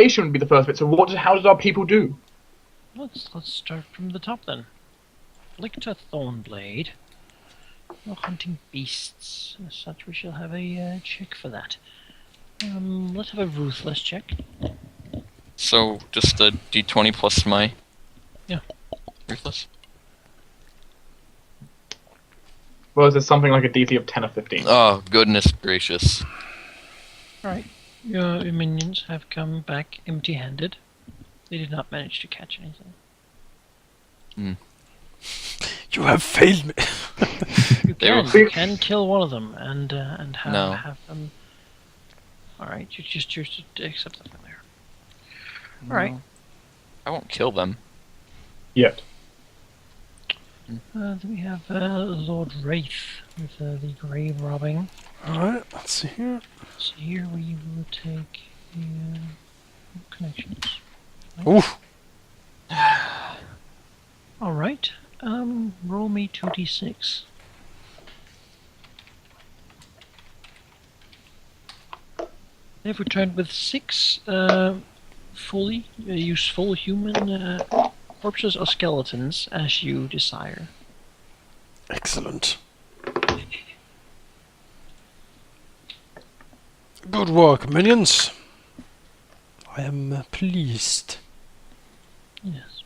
salvation would be the first bit. So how does our people do? Let's start from the top then. Lictor Thornblade. No hunting beasts. As such, we shall have a check for that. Let's have a ruthless check. So, just a d20 plus my... Yeah. Ruthless? Well, is it something like a DC of 10 or 15? Oh, goodness gracious. Alright. Your minions have come back empty-handed. They did not manage to catch anything. You have failed me. You can kill one of them and have them. Alright, you just choose to accept the failure. Alright. I won't kill them. Yet. Then we have Lord Wraith with the grave robbing. Alright, let's see here. So here we will take the connections. Oof. Alright, roll me 2d6. They've returned with 6 fully useful human corpses or skeletons as you desire. Excellent. Good work, minions. I am pleased. Yes.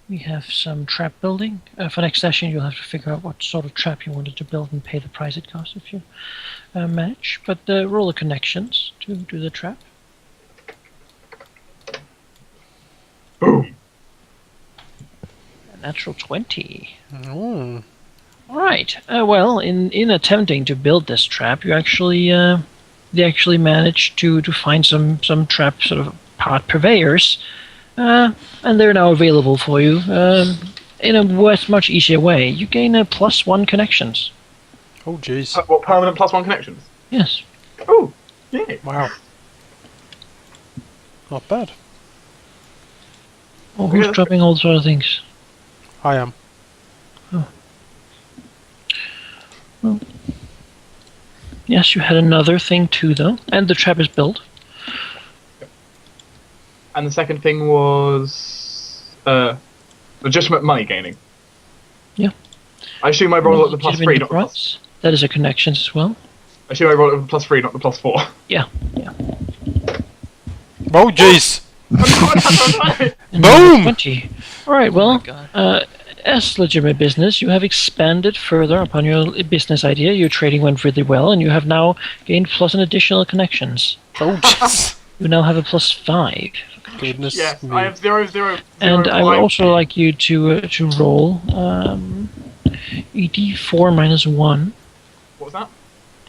We have some trap building. For next session, you'll have to figure out what sort of trap you wanted to build and pay the price it costs if you manage. But roll the connections to do the trap. Boom. A natural 20. Mm. Alright. Well, in attempting to build this trap, you actually they actually managed to find some trap sort of part purveyors. And they're now available for you in a much easier way. You gain a +1 connections. Oh, jeez. What, permanent +1 connections? Yes. Oh, yeah. Wow. Not bad. Oh, who's Yeah. dropping all sort of things? I am. Oh. Well. Yes, you had another thing too, though. And the trap is built. And the second thing was legitimate money gaining. Yeah. I assume I roll at the +3, not the rights. That is a connections as well. I assume I roll at the +3, not the +4. Yeah. Oh, jeez. And Boom! 20. Alright, Oh well, my God. as legitimate business, you have expanded further upon your business idea. Your trading went really well, and you have now gained +an additional connections. Oh, jeez. You now have a +5. Goodness Yes, me. I have 0, 0, 0. And I would 5. also like you to roll a d4 minus 1. What was that?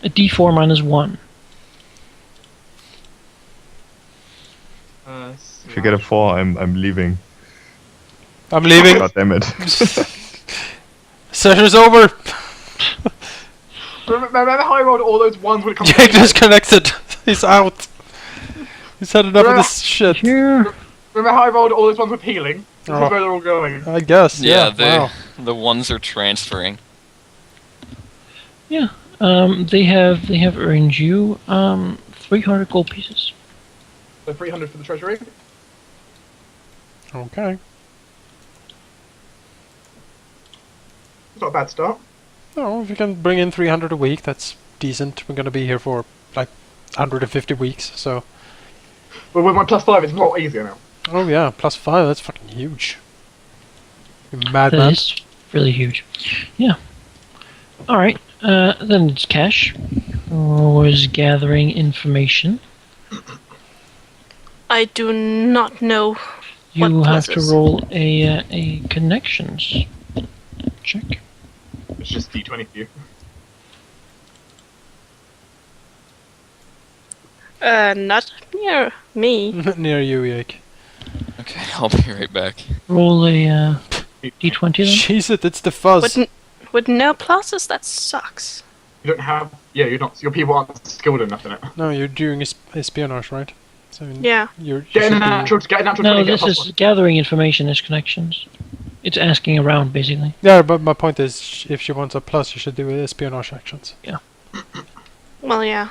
A d4 minus 1. If you get a 4, I'm leaving. I'm leaving. God damn it. Session's over. Remember how I rolled all those ones when it comes Jake disconnected. He's out. He's had enough of this shit. Here. Remember how I rolled all those ones with healing? This Oh. is where they're all going. I guess. Yeah. Wow. the ones are transferring. Yeah. They have earned you 300 gold pieces. So 300 for the treasury. Okay. It's not a bad start. No, if you can bring in 300 a week, that's decent. We're gonna be here for like 150 weeks, so. But with my +5, it's a lot easier now. Oh yeah, +5. That's fucking huge. You That madman. is really huge. Yeah. Alright, then it's Cash. Was gathering information. I do not know. You What have to pluses? roll a connections check. It's just D20 for you. Not near me. Near you, Jake. Okay, I'll be right back. Roll a d20 then. Jesus, it's the fuzz. With no pluses, that sucks. You don't have... Yeah, you're not... Your people aren't skilled enough in it. No, you're doing espionage, right? So Yeah. you Get should a be- natural 20, No, get a this is gathering information is connections. It's asking around, basically. Yeah, but my point is, if she wants a plus, you should do espionage actions. Well, yeah.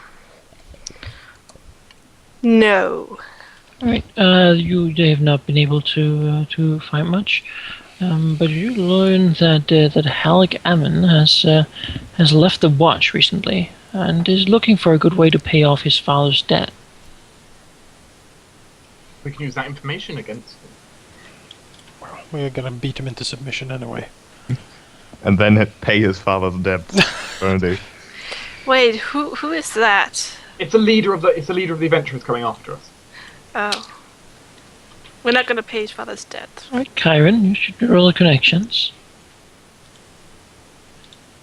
No. All right. They have not been able to find much, but you learn that Halleck Ammon has left the watch recently and is looking for a good way to pay off his father's debt. We can use that information against him. Well, we're gonna beat him into submission anyway. And then pay his father's debt. Apparently. Wait, who is that? It's the leader of the adventurers coming after us. Oh. We're not gonna pay his father's debt. All right, Kyron, you should roll the connections.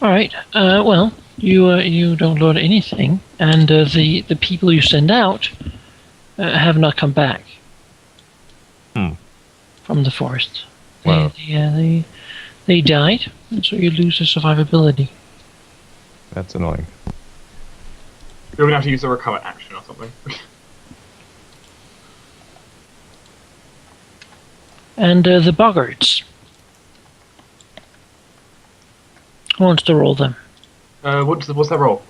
All right. Well, you don't learn anything, and the people you send out have not come back from the forest. Wow. They died, and so you lose your survivability. That's annoying. You're gonna have to use a recover action or something. And the boggarts. Who wants to roll them? What's that roll?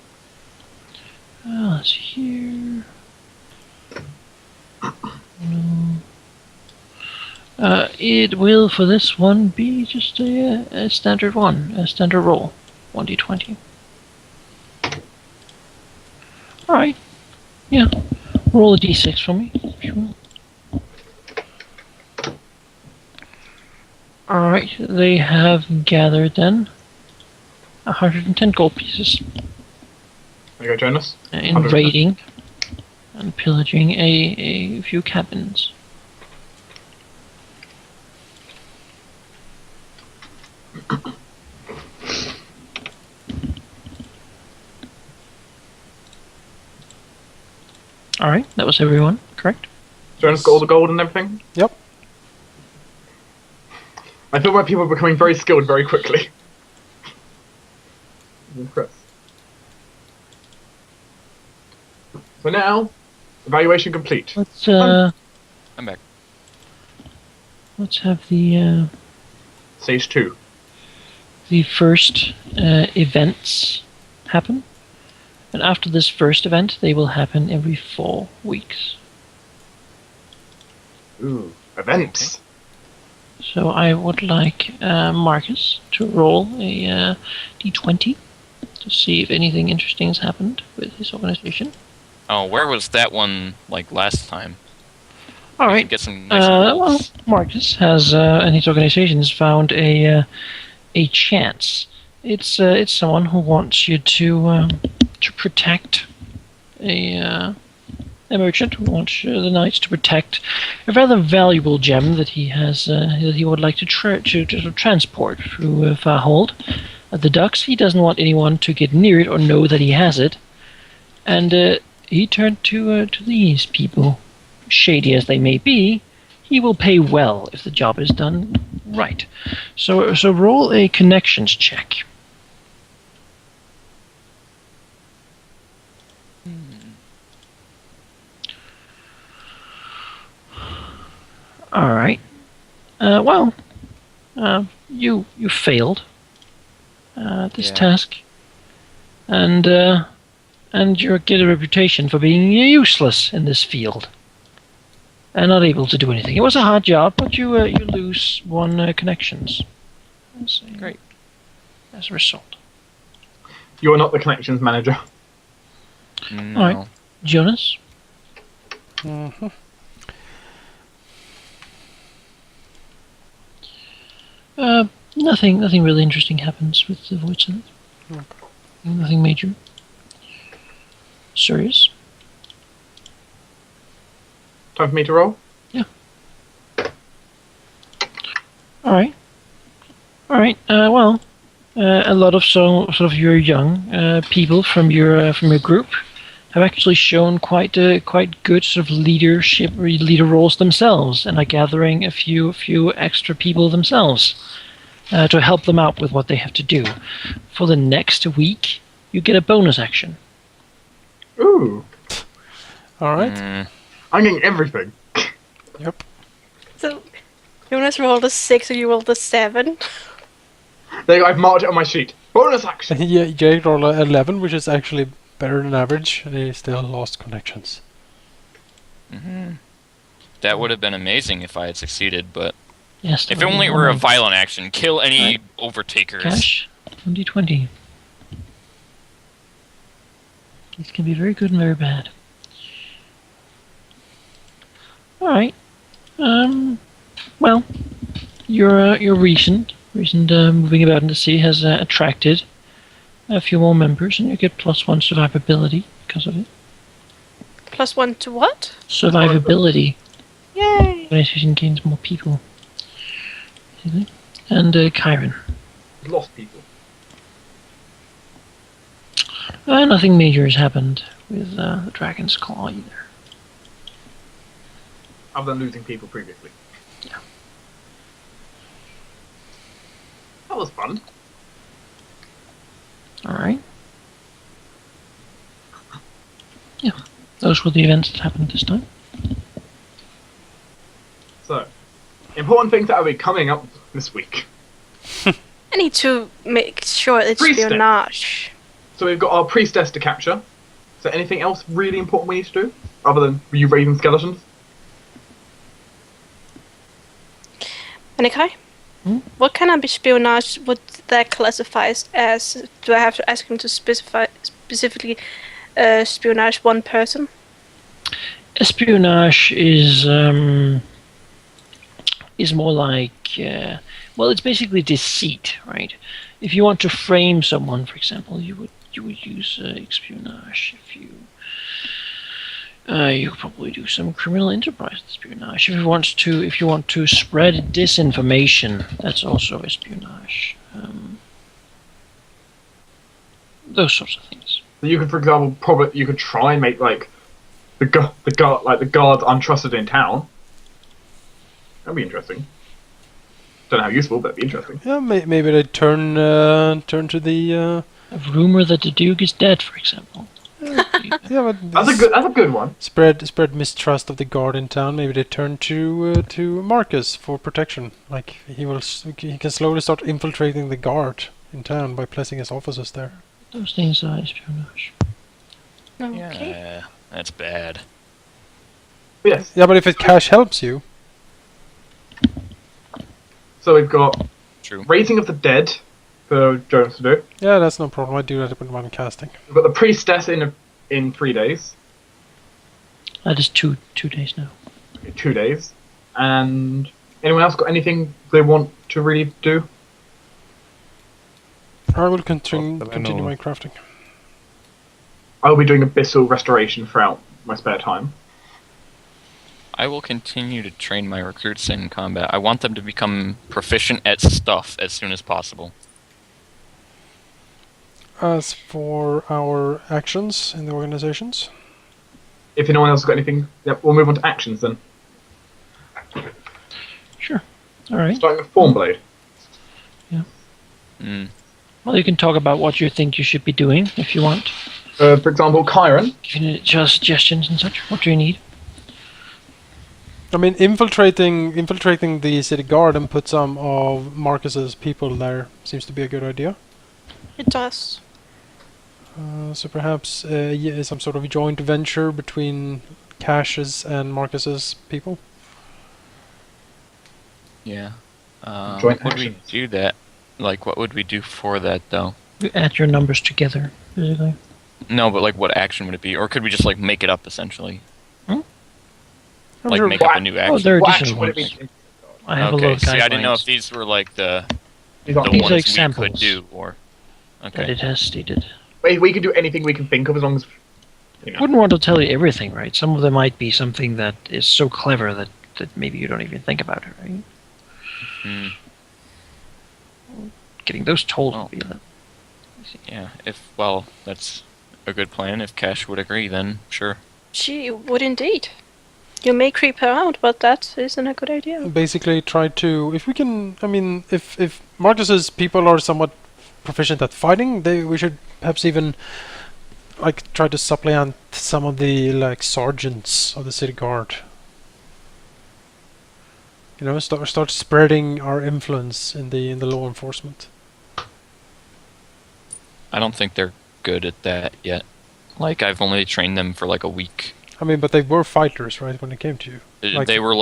Let's see here. No. It will, for this one, be just a standard one, a standard roll. 1d20. Alright. Yeah. Roll a d6 for me. Sure. Alright, they have gathered then 110 gold pieces There you go, Jonas. in 110. raiding and pillaging a few cabins. Alright, that was everyone, correct? Jonas got all the gold and everything. Yep. I feel like people are becoming very skilled very quickly. I'm impressed. So now, evaluation complete. Let's I'm back. let's have the Stage 2. first events happen. And after this first event, they will happen every 4 weeks. Ooh, events. So I would like Marcus to roll a d20 to see if anything interesting has happened with his organization. Oh, where was that one like last time? All We right. should get some nice Well, rolls. Marcus has and his organization has found a chance. It's someone who wants you to protect a merchant who wants the knights to protect a rather valuable gem that he has that he would like to transport through Farhold. At the docks, he doesn't want anyone to get near it or know that he has it, and he turned to these people, shady as they may be. He will pay well if the job is done right. So roll a connections check. All right. Well, you failed this Yeah. task, and you get a reputation for being useless in this field, and not able to do anything. It was a hard job, but you lose 1 connections. Great. As a result, You are not the connections manager. No. Alright. Jonas. Mm-hmm. Nothing really interesting happens with the Void Senate. Okay. Nothing major. Serious. Time for me to roll? All right. Well, a lot of sort of your young people from your group have actually shown quite good sort of leader roles themselves, and are gathering a few extra people themselves to help them out with what they have to do. For the next week, you get a bonus action. Ooh, All right. Mm, I'm getting everything. Yep. So, Jonas rolled a 6 and you rolled a 7. There you go, I've marked it on my sheet. Bonus action! Yeah, Jake rolled a 11, which is actually better than average, and he still lost connections. That would have been amazing if I had succeeded, but Yes. if it only were a violent action, kill any overtakers. Cash. 1d20. These can be very good and very bad. All right. Well, your recent moving about in the sea has attracted a few more members, and you get +1 survivability because of it. +1 to what? Survivability. Yay! Organization gains more people. And Kyron. Lost people. Nothing major has happened with the Dragon's Claw either. Other than losing people previously. Yeah. That was fun. All right. Yeah, those were the events that happened this time. So, important things that will be coming up this week. I need to make sure it's Priestess. espionage. So we've got our priestess to capture. Is there anything else really important we need to do? Other than you raising skeletons? Anikai? What kind of espionage would that classify as? Do I have to ask him to specifically espionage one person? Espionage is more like it's basically deceit, right? If you want to frame someone, for example, you would use espionage. If you could probably do some criminal enterprise espionage. If you want to spread disinformation, that's also espionage. Those sorts of things. So you could, for example, you could try and make like the guards untrusted in town. That'd be interesting. Don't know how useful, but it'd be interesting. Yeah, maybe they turn to the. A rumor that the Duke is dead, for example. Yeah, but That's a good one. spread mistrust of the guard in town. Maybe they turn to Marcus for protection. Like he can slowly start infiltrating the guard in town by placing his officers there. Those things are espionage. Okay. Yeah, that's bad. Yes. Yeah, but if cash helps you, So we've got True. raising of the dead for Jones to do. yeah, that's no problem. I do that when I'm casting. We've got the priestess in 3 days, That is two days now. 2 days, and anyone else got anything they want to really do? I will Not continue that I know my of. crafting. I'll be doing abyssal restoration throughout my spare time. I will continue to train my recruits in combat. I want them to become proficient at stuff as soon as possible. As for our actions in the organizations, If anyone else has got anything, yep, we'll move on to actions then. Sure. All right. Starting with Formblade. Mm. Well, you can talk about what you think you should be doing if you want. For example, Chiron. Give you just suggestions and such. What do you need? I mean, infiltrating the city guard and put some of Marcus's people there seems to be a good idea. It does. So perhaps some sort of joint venture between Cash's and Marcus's people. Yeah. Joint Would we actions. do that? Like, what would we do for that, though? You add your numbers together, basically. No, but like, what action would it be? Or could we just like make it up essentially? I'm Like sure- make up a new action? Oh, there are What additional action would it ones. be? I have a Okay. lot of See, I didn't know if guidelines these were like the These aren't- the These are ones we examples. could do, or that okay. it has stated. We can do anything we can think of as long as. You know. Wouldn't want to tell you everything, right? Some of them might be something that is so clever that maybe you don't even think about it, right? Hmm. Getting those told Oh. would be Yeah. Well, that's a good plan. If Cash would agree, then sure. She would indeed. You may creep her out, but that isn't a good idea. Basically try to, if we can, I mean, if Marcus's people are somewhat proficient at fighting, we should perhaps even like try to supplant some of the like sergeants of the city guard. You know, start spreading our influence in the law enforcement. I don't think they're good at that yet. Like, I've only trained them for like a week. I mean, but they were fighters, right? When it came to you. Like- They were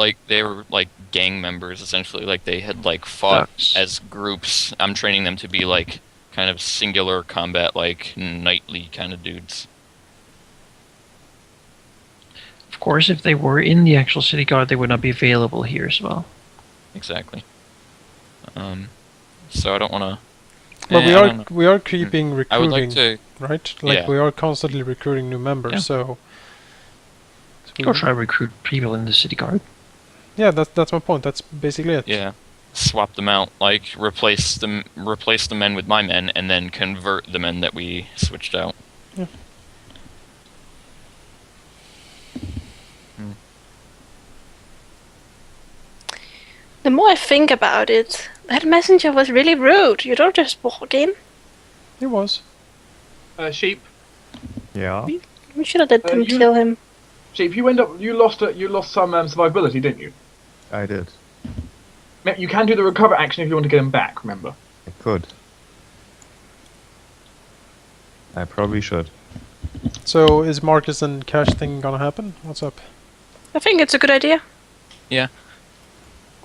like gang members essentially. Like they had like fought Thugs. as groups. I'm training them to be like kind of singular combat, like knightly kind of dudes. Of course, if they were in the actual city guard, they would not be available here as well. Exactly. So I don't want to. But we are keeping recruiting, I would like to. right? Like Yeah. we are constantly recruiting new members. Yeah. So Go try to recruit people in the city guard. yeah, that's my point. That's basically it. Yeah. Swap them out, like replace the men with my men, and then convert the men that we switched out. Yeah. The more I think about it, that messenger was really rude. You don't just walk in. It was. Sheep. Yeah. We should have let them you- kill him. Sheep. You lost some survivability, didn't you? I did. You can do the recover action if you want to get him back. Remember. I could. I probably should. So is Marcus and Cash thing gonna happen? What's up? I think it's a good idea.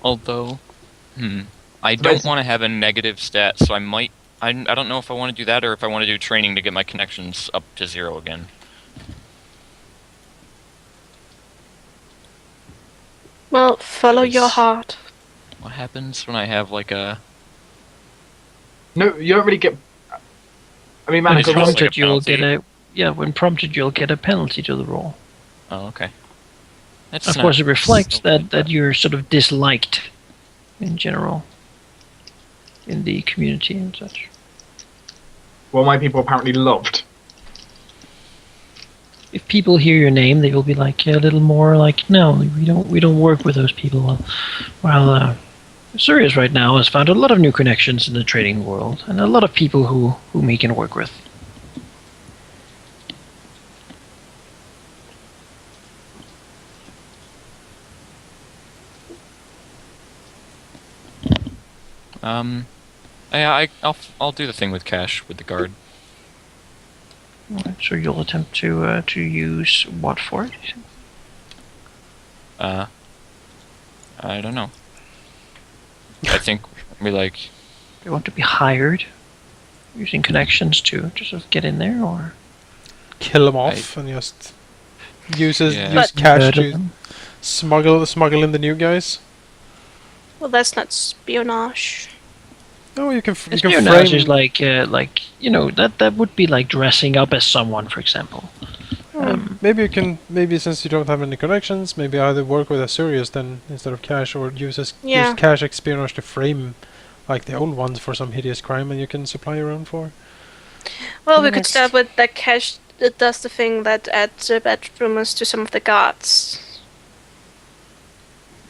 Although, I So don't basi- want to have a negative stat, so I might. I don't know if I want to do that or if I want to do training to get my connections up to 0 again. Well, follow your Yes. heart. What happens when I have like a? No, you don't really get. I mean, man, When it's because just like prompted, a you'll penalty. get a when prompted, you'll get a penalty to the roll. Oh, okay. That's Of not course, it reflects so bad. that you're sort of disliked in general in the community and such. well, my people are apparently loved. If people hear your name, they will be like a little more like, no, we don't work with those people. While Sirius right now has found a lot of new connections in the trading world and a lot of people whom he can work with. Yeah, I'll do the thing with Cash with the guard. Alright, so you'll attempt to use what for it? I don't know. I think we like. You want to be hired using connections to sort of get in there, or Kill them off and just use Yeah. use But- Cash murder to them? smuggle in the new guys. Well, that's not espionage. No, you can you can Espionage frame. is like that would be like dressing up as someone, for example. Maybe you can since you don't have any connections, maybe either work with Asurius then instead of Cash, or use Yeah. Cash espionage to frame like the old ones for some hideous crime, and you can supply your own for. Well, we could Yes. start with that Cash that does the thing that adds bad rumors to some of the guards.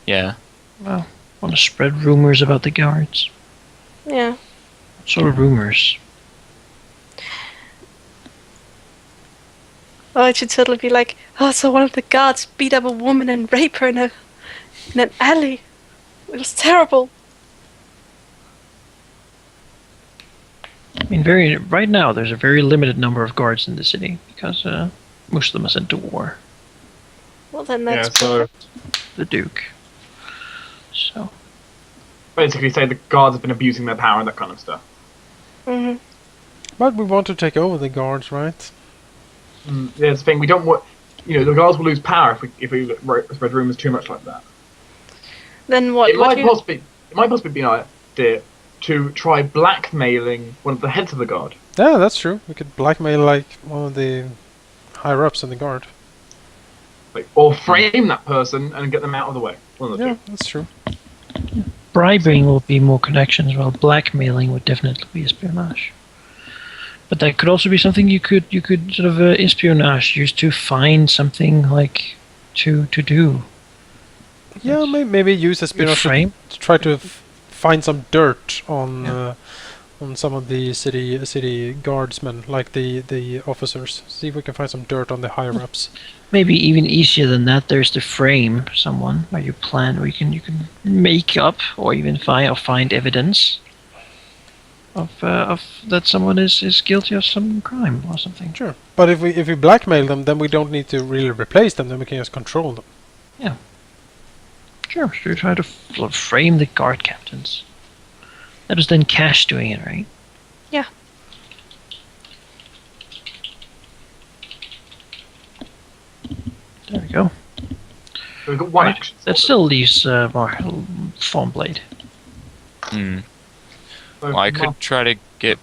Yeah. Well, want to spread rumors about the guards. Yeah. What sort of rumors? Oh, it should totally be like, oh, so one of the guards beat up a woman and raped her in an alley. It was terrible. I mean, right now there's a very limited number of guards in the city because most of them are sent to war. Well, then Yeah, that's so The Duke. So basically, say the guards have been abusing their power and that kind of stuff. hmm But we want to take over the guards, right? Yeah, it's the thing. We don't want. The guards will lose power if we spread rumors too much like that. Then what? It might possibly be an idea to try blackmailing one of the heads of the guard. Yeah, that's true. We could blackmail like one of the higher ups in the guard. Or frame that person and get them out of the way. One of the Yeah, two. that's true. bribing will be more connections, while blackmailing would definitely be espionage. But that could also be something you could sort of espionage use to find something like to do. Yeah, maybe use espionage frame. to try to find some dirt on some of the city guardsmen, like the officers. See if we can find some dirt on the higher ups. Maybe even easier than that. There's the frame someone where you plan, where you can make up or even find evidence. of that someone is guilty of some crime or something. Sure. But if we blackmail them, then we don't need to really replace them. Then we can just control them. Sure, so you try to frame the guard captains. That was then Cash doing it, right? Yeah. There we go. So we've got one Right. action. That still leaves Fawnblade. Hmm. So Well, I could try to get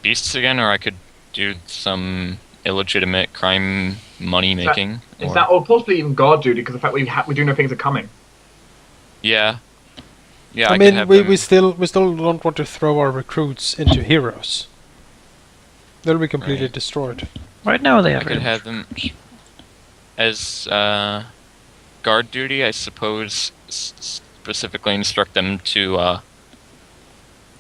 beasts again, or I could do some illegitimate crime money making. Is that, or possibly even guard duty, because the fact we do know things are coming. Yeah. Yeah, I could mean, have we them- still don't want to throw our recruits into heroes. They'll be completely Right. destroyed. Right now they I have could have them as guard duty, I suppose. Specifically instruct them to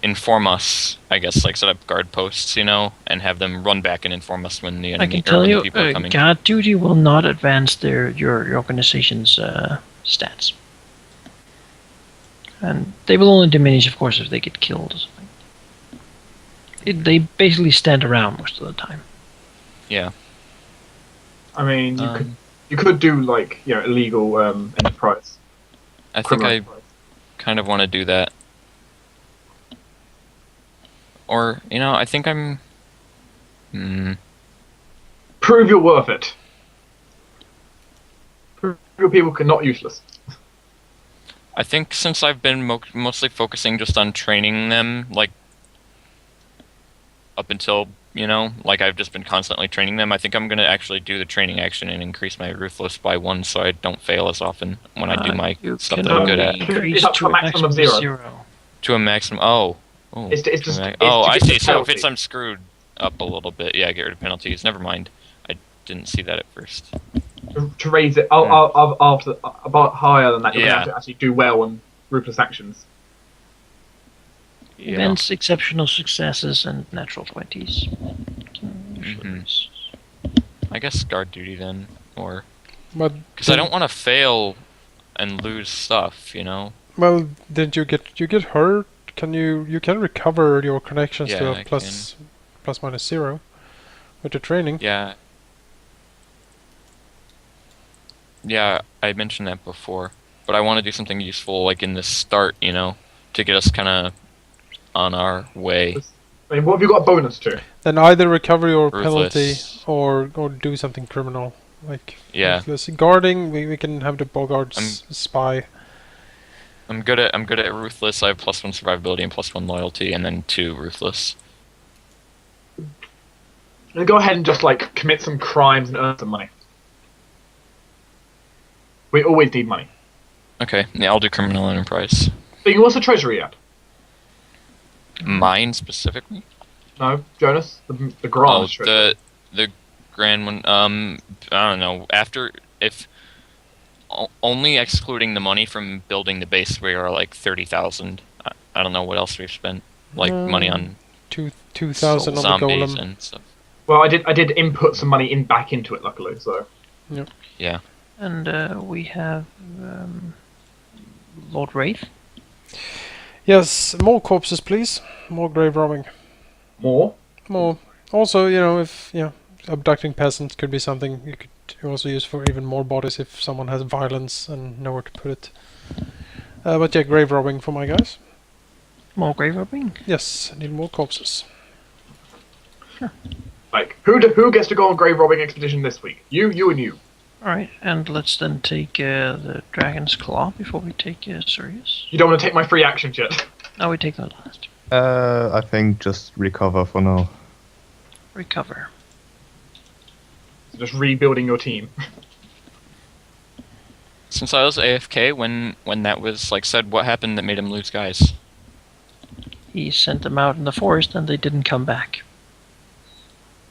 inform us. I guess, like set up guard posts, and have them run back and inform us when the I enemy can or tell when the you, people are coming. guard duty will not advance your organization's stats. And they will only diminish, of course, if they get killed or something. They basically stand around most of the time. Yeah. I mean, Um, you could do like illegal enterprise. I think criminal I enterprise. kind of want to do that. Or, I think I'm... Prove you're worth it. Prove your people are not useless. I think since I've been mostly focusing just on training them, like, up until, like I've just been constantly training them, I think I'm going to actually do the training action and increase my Ruthless by 1 so I don't fail as often when I do my You stuff can that I'm good only at. increase It's up to a maximum of zero. To a maximum... Oh. It's just- To a it's oh, to I get the see. So if penalty. I'm screwed up a little bit, yeah, get rid of penalties. Never mind. I didn't see that at first. To raise it after about higher than that, you're Yeah. going to have to actually do well on ruthless actions. Yeah. Events, exceptional successes, and natural 20s. Mhm. I guess guard duty then, or... But Because I don't want to fail and lose stuff, well, didn't you get hurt? Can you can recover your connections to Yeah, a I plus minus 0 with the training? Yeah. Yeah, I mentioned that before. But I want to do something useful, like in the start, to get us kind of on our way. I mean, what have you got a bonus to? Then either recover your penalty Ruthless. or do something criminal, like Yeah. ruthless. Guarding. We can have the Bogart's spy. I'm good at Ruthless. I have +1 survivability and +1 loyalty, and then 2 Ruthless. And go ahead and just like commit some crimes and earn some money. We always need money. Okay, yeah, I'll do criminal enterprise. But you what's the treasury at? Mine specifically? No, Jonas, the Oh, grand treasury. the grand one. I don't know. If only excluding the money from building the base, we are like 30,000. I don't know what else we've spent, like money on 2,000 on the zombies golem. and stuff. Well, I did input some money back into it, luckily. So Yeah. And we have Lord Wraith. Yes, more corpses, please. More grave robbing. more. More. Also, if abducting peasants could be something you could also use for even more bodies if someone has violence and nowhere to put it. But yeah, grave robbing for my guys. More grave robbing. Yes, I need more corpses. Like who gets to go on grave robbing expedition this week? You, and you. Alright, and let's then take the Dragon's Claw before we take Sirius. You don't want to take my free actions yet. No, we take that last. I think just recover for now. Recover. So just rebuilding your team. Since I was AFK when that was like said, what happened that made him lose guys? He sent them out in the forest and they didn't come back.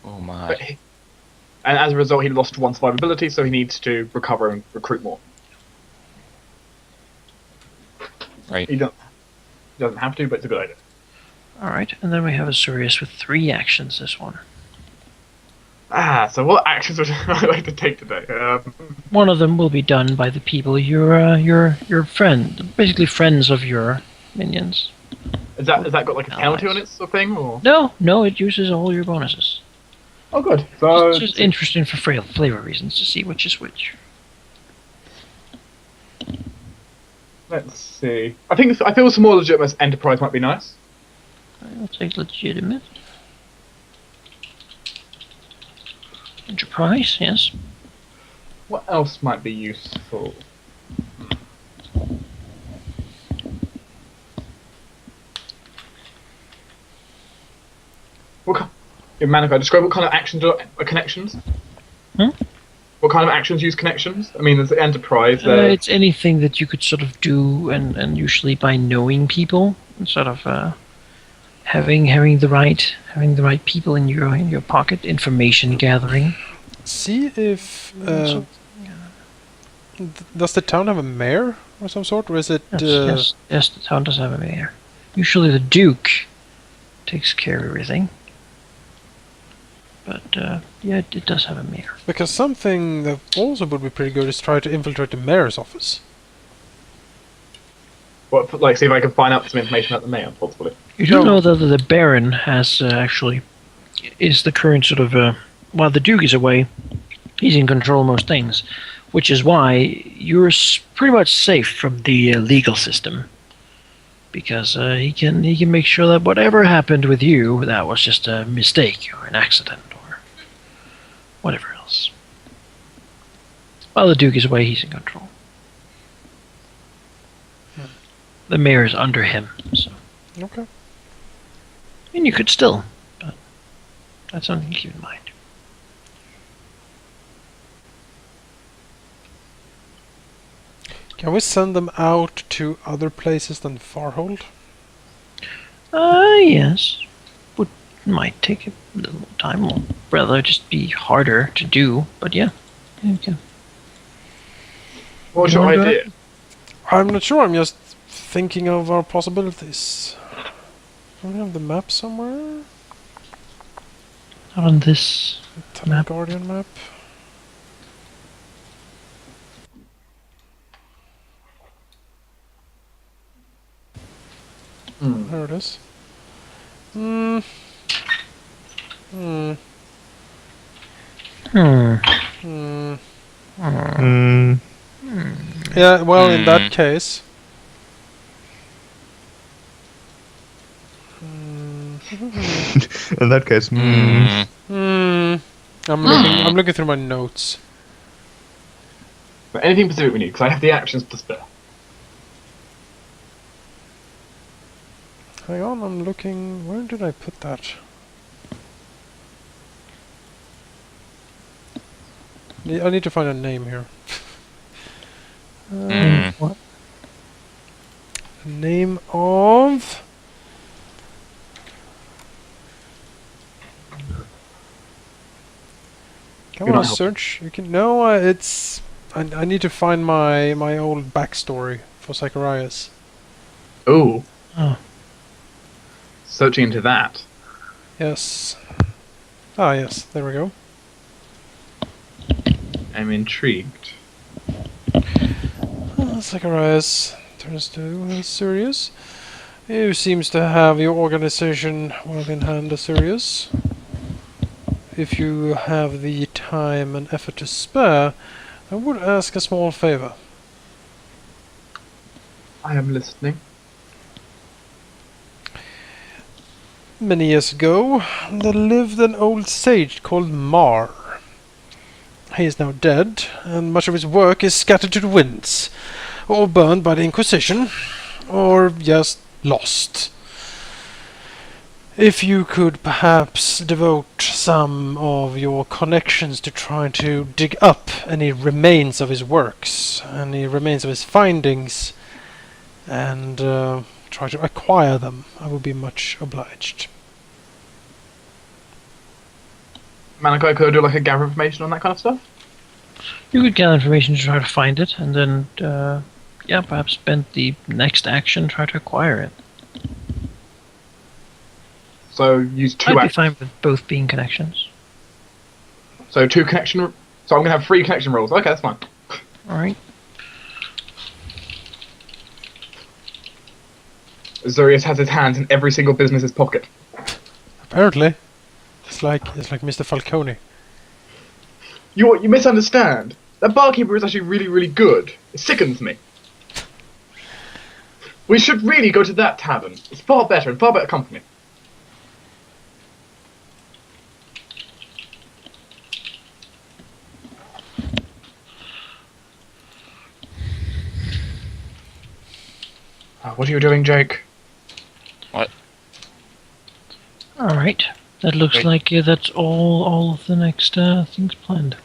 Oh my. But and as a result, he lost 1 survivability, so he needs to recover and recruit more. Right. He doesn't have to, but it's a good idea. Alright, and then we have a Sirius with 3 actions this one. So what actions would I like to take today? One of them will be done by the people your friend, basically friends of your minions. Has that got like a penalty on Allies. it sort of thing, or? No, it uses all your bonuses. Oh, good. So It's just interesting for flavor reasons to see which is which. let's see. I feel some more legitimate enterprise might be nice. I'll take legitimate. Enterprise, yes. What else might be useful? Manico, describe what kind of actions are connections? Hmm? What kind of actions use connections? I mean, there's the enterprise. It's anything that you could sort of do, and usually by knowing people, and sort of having the right people in your pocket, information gathering. See if does the town have a mayor or some sort, or is it? Yes, the town does have a mayor. Usually the Duke takes care of everything. But yeah, it does have a mayor. Because something that also would be pretty good is try to infiltrate the mayor's office. What, like, see if I can find out some information about the mayor, possibly. You do know that the Baron has actually is the current sort of while the Duke is away, he's in control of most things, which is why you're pretty much safe from the legal system, because he can make sure that whatever happened with you, that was just a mistake or an accident or whatever else. While the Duke is away, he's in control. The mayor is under him, so. Okay. I mean, you could still, but that's something to keep in mind. Can we send them out to other places than Farhold? Yes. Might take a little more time, or rather just be harder to do, but yeah, you can. What's You your wanna do idea? I'm not sure, I'm just thinking of our possibilities. Do we have the map somewhere? Not on this. Map. Guardian map? There it is. Hmm. Hmm. Yeah, well, in that case... In that case, I'm looking through my notes. But anything specific we need, because I have the actions to spare. Hang on, I'm looking... Where did I put that? I need to find a name here. What? Name of... Come You're on, not helping. search. You can... No, it's... I need to find my old backstory for Zacharias. Ooh. Oh. Searching into that. Yes. Ah, yes. There we go. I'm intrigued. Zacharias turns to Sirius. Who seems to have your organization well in hand, Sirius. If you have the time and effort to spare, I would ask a small favor. I am listening. Many years ago, there lived an old sage called Mar. He is now dead, and much of his work is scattered to the winds, or burned by the Inquisition, or just lost. If you could perhaps devote some of your connections to trying to dig up any remains of his works, any remains of his findings, and try to acquire them, I would be much obliged. Manico, could I do like a gather information on that kind of stuff? You could gather information to try to find it, and then, yeah, perhaps spend the next action try to acquire it. So use two I'd be actions. fine with both being connections. So two connection. So I'm gonna have 3 connection rolls. Okay, that's fine. All right. Azorius has his hands in every single business's pocket. Apparently, it's like Mr. Falcone. You misunderstand. That barkeeper is actually really, really good. It sickens me. We should really go to that tavern. It's far better and far better company. What are you doing, Jake? What? All right. That looks Wait. like that's all of the next things planned.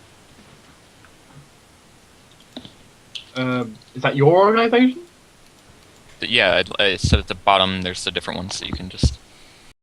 Is that your organization? Yeah, I said at the bottom there's the different ones that you can just